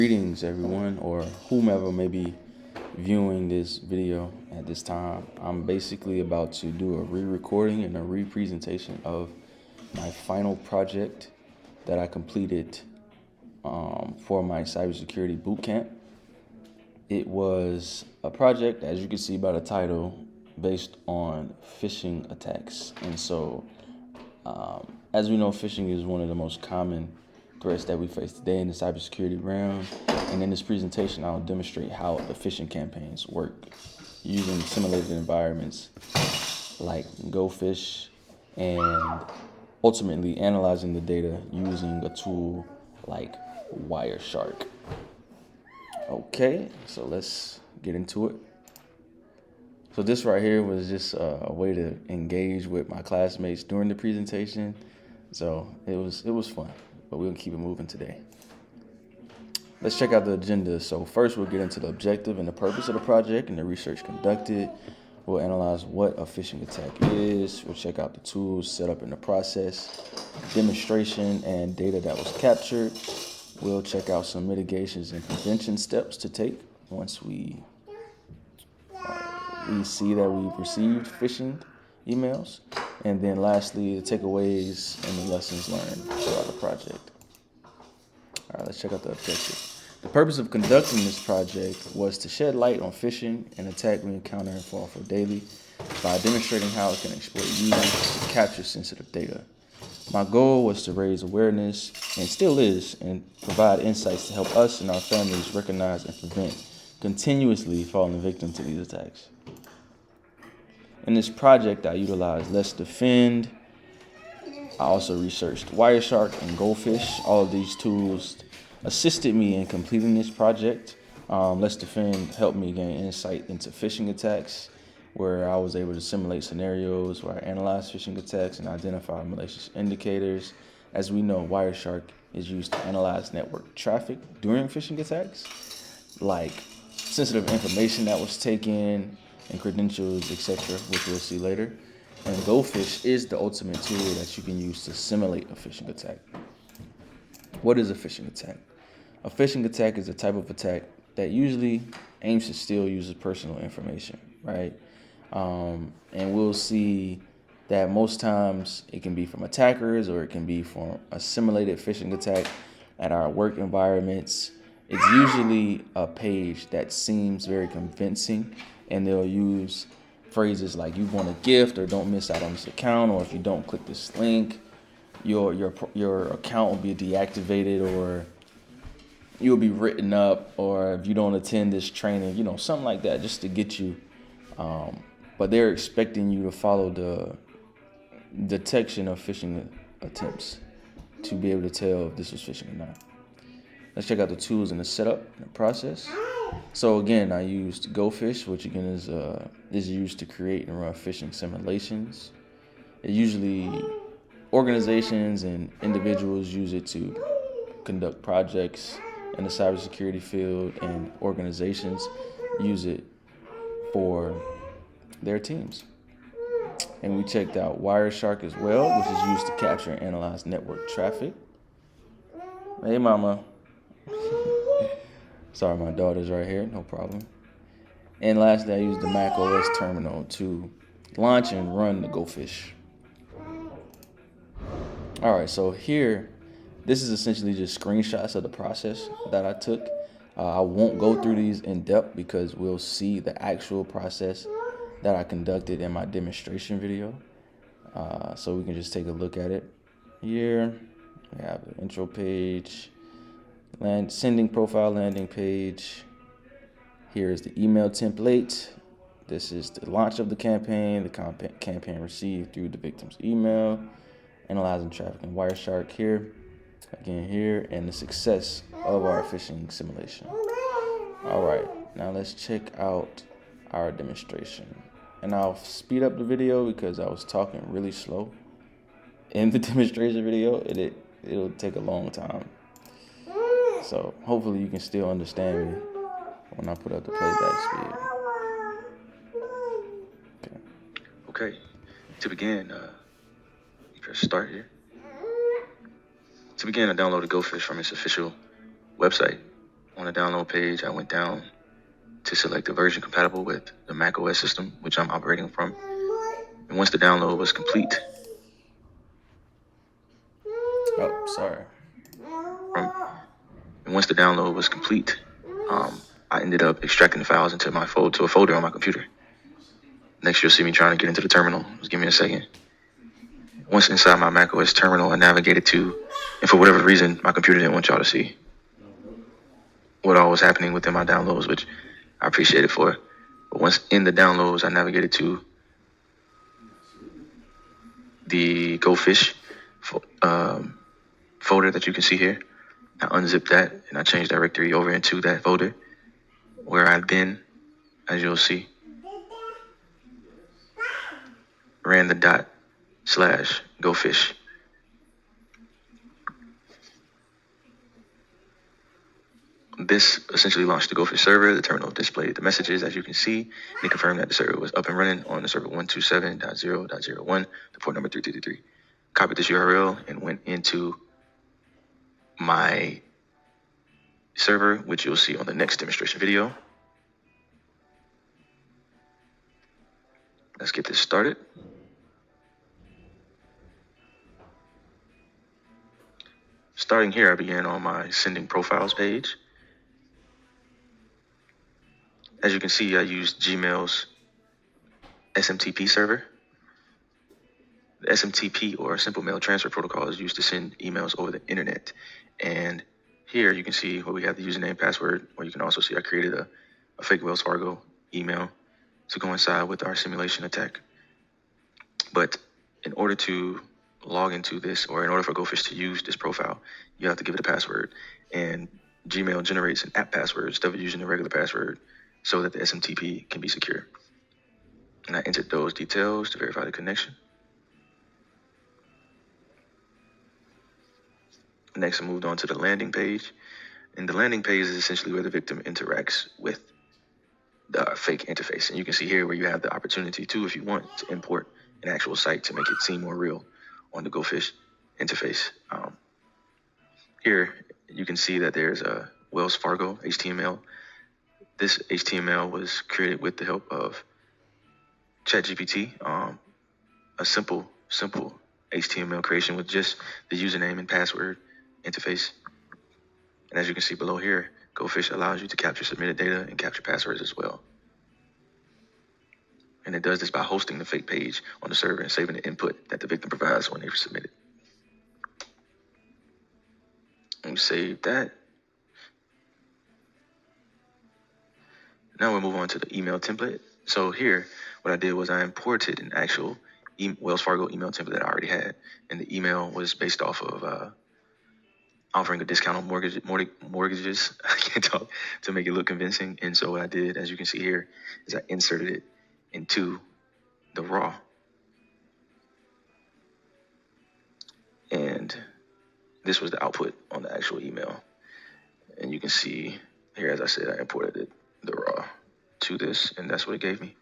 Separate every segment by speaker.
Speaker 1: Greetings, everyone, or whomever may be viewing this video at this time. I'm basically about to do a re-recording and a re-presentation of my final project that I completed for my cybersecurity bootcamp. It was a project, as you can see by the title, based on phishing attacks. And so, as we know, phishing is one of the most common threats that we face today in the cybersecurity realm. And in this presentation, I'll demonstrate how the phishing campaigns work using simulated environments like GoPhish and ultimately analyzing the data using a tool like Wireshark. Okay, so let's get into it. So this right here was just a way to engage with my classmates during the presentation. So it was fun, but we'll keep it moving today. Let's check out the agenda. So first we'll get into the objective and the purpose of the project and the research conducted. We'll analyze what a phishing attack is. We'll check out the tools set up in the process, demonstration and data that was captured. We'll check out some mitigations and prevention steps to take once we see that we've received phishing emails. And then lastly, the takeaways and the lessons learned throughout the project. All right, let's check out the objective. The purpose of conducting this project was to shed light on phishing, an attack we encounter and fall for daily, by demonstrating how it can exploit users to capture sensitive data. My goal was to raise awareness, and still is, and provide insights to help us and our families recognize and prevent continuously falling victim to these attacks. In this project, I utilized Let's Defend. I also researched Wireshark and GoPhish. All of these tools assisted me in completing this project. Let's Defend helped me gain insight into phishing attacks, where I was able to simulate scenarios where I analyzed phishing attacks and identify malicious indicators. As we know, Wireshark is used to analyze network traffic during phishing attacks, like sensitive information that was taken and credentials, etc., which we'll see later. And GoPhish is the ultimate tool that you can use to simulate a phishing attack. What is a phishing attack? A phishing attack is a type of attack that usually aims to steal users' personal information, right? And we'll see that most times it can be from attackers or it can be from a simulated phishing attack at our work environments. It's usually a page that seems very convincing, and they'll use phrases like "you want a gift" or "don't miss out on this account," or "if you don't click this link, your account will be deactivated," or "you'll be written up," or "if you don't attend this training," something like that, just to get you. But they're expecting you to follow the detection of phishing attempts to be able to tell if this was phishing or not. Let's check out the tools and the setup and the process. So again, I used GoPhish, which again is used to create and run phishing simulations. Usually organizations and individuals use it to conduct projects in the cybersecurity field, and organizations use it for their teams. And we checked out Wireshark as well, which is used to capture and analyze network traffic. Hey, mama. Sorry, my daughter's right here, no problem. And lastly, I used the Mac OS terminal to launch and run the GoPhish. All right, so here, this is essentially just screenshots of the process that I took. I won't go through these in depth because we'll see the actual process that I conducted in my demonstration video. So we can just take a look at it. Here, we have the intro page. Sending profile landing page. Here is the email template. This is the launch of the campaign. The campaign received through the victim's email. Analyzing traffic in Wireshark here. Again here. And the success of our phishing simulation. All right. Now let's check out our demonstration. And I'll speed up the video because I was talking really slow in the demonstration video. It'll take a long time. So hopefully you can still understand me when I put up the playback speed. Okay. To begin, you press start here. To begin, I downloaded GoPhish from its official website. On the download page, I went down to select the version compatible with the Mac OS system, which I'm operating from. And once the download was complete, and once the download was complete, I ended up extracting the files into to a folder on my computer. Next, you'll see me trying to get into the terminal. Just give me a second. Once inside my macOS terminal, I navigated to, and for whatever reason, my computer didn't want y'all to see what all was happening within my downloads, which I appreciate it for. But once in the downloads, I navigated to the GoFish folder that you can see here. I unzipped that and I changed directory over into that folder where I've been, as you'll see, ran the ./GoFish. This essentially launched the GoFish server. The terminal displayed the messages, as you can see. They confirmed that the server was up and running on the server 127.0.01, the port number 3333. Copied this URL and went into my server, which you'll see on the next demonstration video. Let's get this started. Starting here, I began on my sending profiles page. As you can see, I used Gmail's SMTP server. The SMTP, or Simple Mail Transfer Protocol, is used to send emails over the internet. And here you can see where we have the username, password, or you can also see I created a fake Wells Fargo email to coincide with our simulation attack. But in order to log into this, or in order for GoFish to use this profile, you have to give it a password. And Gmail generates an app password instead of using a regular password so that the SMTP can be secure. And I entered those details to verify the connection. Next, I moved on to the landing page. And the landing page is essentially where the victim interacts with the fake interface. And you can see here where you have the opportunity to, if you want, to import an actual site to make it seem more real on the GoFish interface. Here, you can see that there's a Wells Fargo HTML. This HTML was created with the help of ChatGPT, a simple HTML creation with just the username and password interface. And as you can see below here, GoFish allows you to capture submitted data and capture passwords as well. And it does this by hosting the fake page on the server and saving the input that the victim provides when they submit it. And we save that. Now we'll move on to the email template. So here, what I did was I imported an actual Wells Fargo email template that I already had. And the email was based off of offering a discount on mortgages. I can't talk, to make it look convincing. And so what I did, as you can see here, is I inserted it into the raw. And this was the output on the actual email. And you can see here, as I said, I imported the raw to this, and that's what it gave me.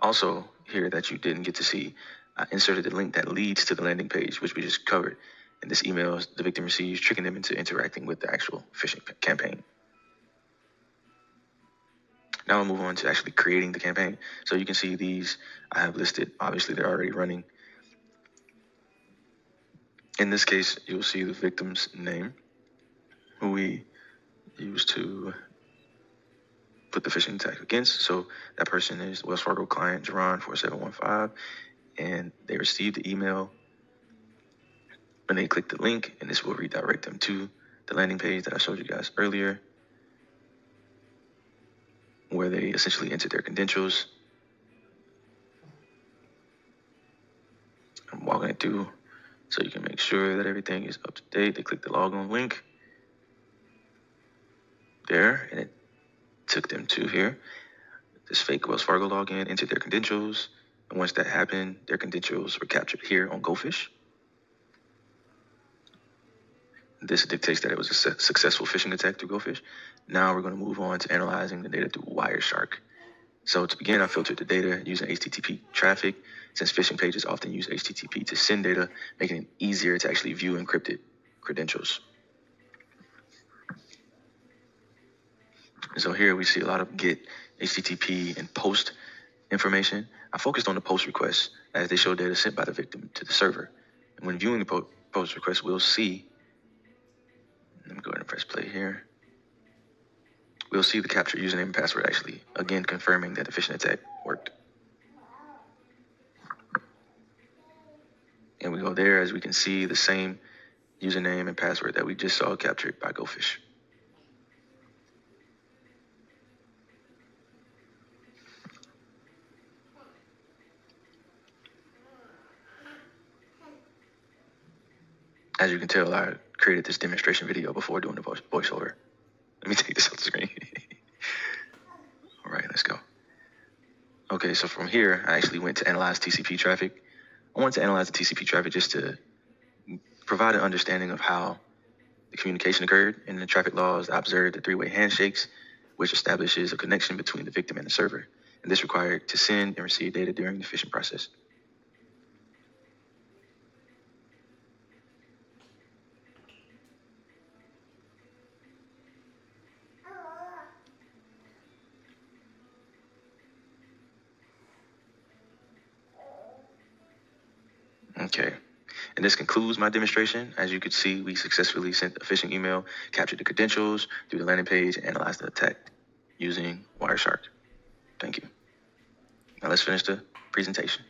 Speaker 1: Also, here that you didn't get to see, I inserted the link that leads to the landing page, which we just covered. And this email the victim receives, tricking them into interacting with the actual phishing campaign. Now I'll move on to actually creating the campaign. So you can see these I have listed. Obviously, they're already running. In this case, you'll see the victim's name, who we use to put the phishing attack against. So that person is Wells Fargo client Jerron 4715, and they received the email when they click the link, and this will redirect them to the landing page that I showed you guys earlier, where they essentially enter their credentials. I'm walking it through so you can make sure that everything is up to date. They click the login link there, and it took them to here. This fake Wells Fargo login, entered their credentials, and once that happened, their credentials were captured here on GoFish. This dictates that it was a successful phishing attack through GoFish. Now we're going to move on to analyzing the data through Wireshark. So to begin, I filtered the data using HTTP traffic, since phishing pages often use HTTP to send data, making it easier to actually view encrypted credentials. And so here we see a lot of GET, HTTP, and POST information. I focused on the POST requests as they show data sent by the victim to the server. And when viewing the POST request, we'll see, let me go ahead and press play here. We'll see the captured username and password actually, again, confirming that the phishing attack worked. And we go there, as we can see, the same username and password that we just saw captured by GoFish. As you can tell, I created this demonstration video before doing the voiceover. Let me take this off the screen. All right, let's go. Okay, so from here, I actually went to analyze TCP traffic. I wanted to analyze the TCP traffic just to provide an understanding of how the communication occurred. In the traffic logs, I observed the three-way handshakes, which establishes a connection between the victim and the server. And this required to send and receive data during the phishing process. Okay, and this concludes my demonstration. As you could see, we successfully sent a phishing email, captured the credentials through the landing page, and analyzed the attack using Wireshark. Thank you. Now let's finish the presentation.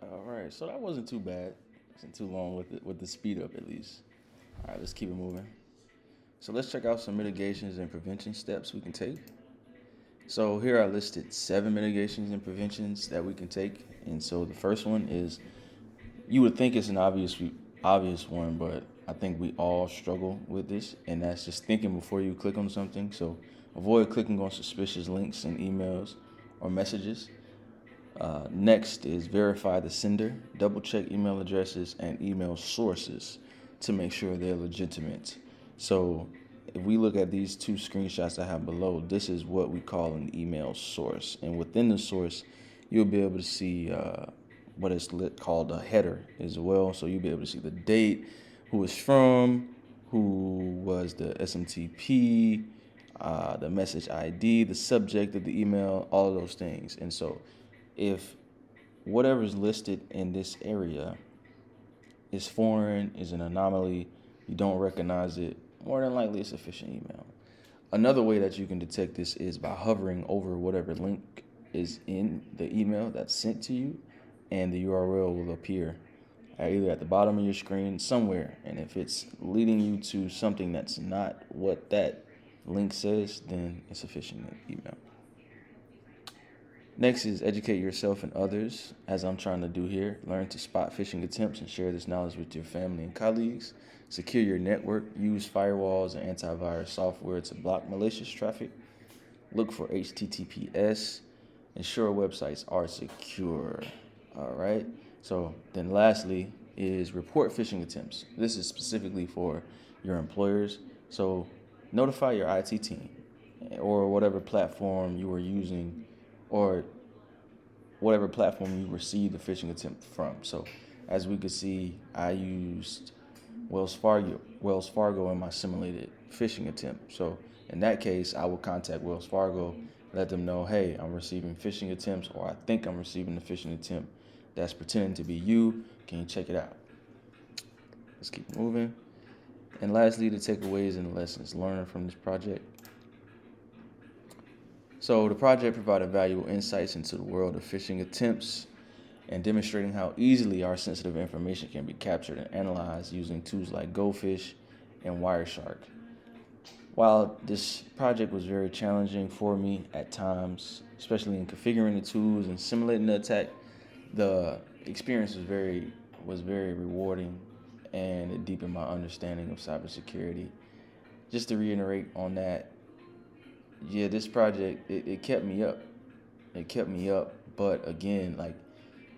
Speaker 1: All right, so that wasn't too bad. Wasn't too long with the speed up at least. All right, let's keep it moving. So let's check out some mitigations and prevention steps we can take. So here I listed 7 mitigations and preventions that we can take. And so the first one is, you would think it's an obvious one, but I think we all struggle with this, and that's just thinking before you click on something. So avoid clicking on suspicious links in emails or messages. Next is verify the sender. Double check email addresses and email sources to make sure they're legitimate. So if we look at these 2 screenshots I have below, this is what we call an email source. And within the source, you'll be able to see what is called a header as well. So you'll be able to see the date, who it's from, who was the SMTP, the message ID, the subject of the email, all of those things. And so if whatever's listed in this area is foreign, is an anomaly, you don't recognize it, more than likely it's a phishing email. Another way that you can detect this is by hovering over whatever link is in the email that's sent to you, and the URL will appear either at the bottom of your screen somewhere. And if it's leading you to something that's not what that link says, then it's a phishing email. Next is educate yourself and others, as I'm trying to do here. Learn to spot phishing attempts and share this knowledge with your family and colleagues. Secure your network. Use firewalls and antivirus software to block malicious traffic. Look for HTTPS. Ensure websites are secure. All right. So then lastly is report phishing attempts. This is specifically for your employers. So notify your IT team or whatever platform you are using, or whatever platform you received the phishing attempt from. So as we could see, I used Wells Fargo in my simulated phishing attempt. So in that case, I will contact Wells Fargo, let them know, hey, I'm receiving phishing attempts, or I think I'm receiving a phishing attempt that's pretending to be you. Can you check it out? Let's keep moving. And lastly, the takeaways and lessons learned from this project. So the project provided valuable insights into the world of phishing attempts and demonstrating how easily our sensitive information can be captured and analyzed using tools like GoFish and Wireshark. While this project was very challenging for me at times, especially in configuring the tools and simulating the attack, the experience was very rewarding, and it deepened my understanding of cybersecurity. Just to reiterate on that, yeah, this project, it kept me up. But again, like,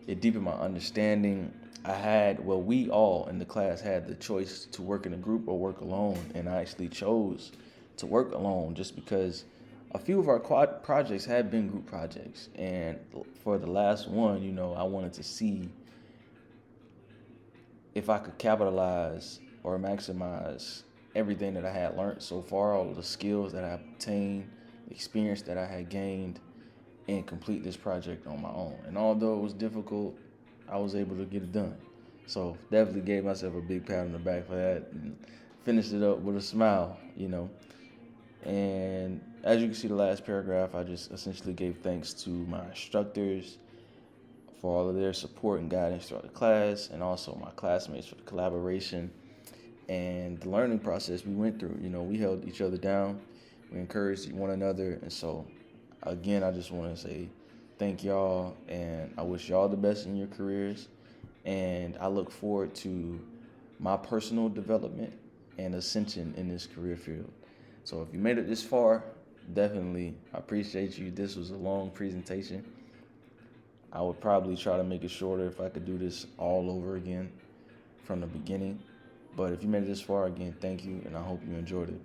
Speaker 1: it deepened my understanding. We all in the class had the choice to work in a group or work alone, and I actually chose to work alone just because a few of our quad projects have been group projects, and for the last one, I wanted to see if I could capitalize or maximize everything that I had learned so far, all of the skills that I obtained, the experience that I had gained, and complete this project on my own. And although it was difficult, I was able to get it done. So definitely gave myself a big pat on the back for that and finished it up with a smile. And as you can see the last paragraph, I just essentially gave thanks to my instructors for all of their support and guidance throughout the class, and also my classmates for the collaboration and the learning process we went through. We held each other down, we encouraged one another, and so again, I just want to say thank y'all, and I wish y'all the best in your careers, and I look forward to my personal development and ascension in this career field. So if you made it this far, definitely I appreciate you. This was a long presentation. I would probably try to make it shorter if I could do this all over again from the beginning. But if you made it this far, again, thank you, and I hope you enjoyed it.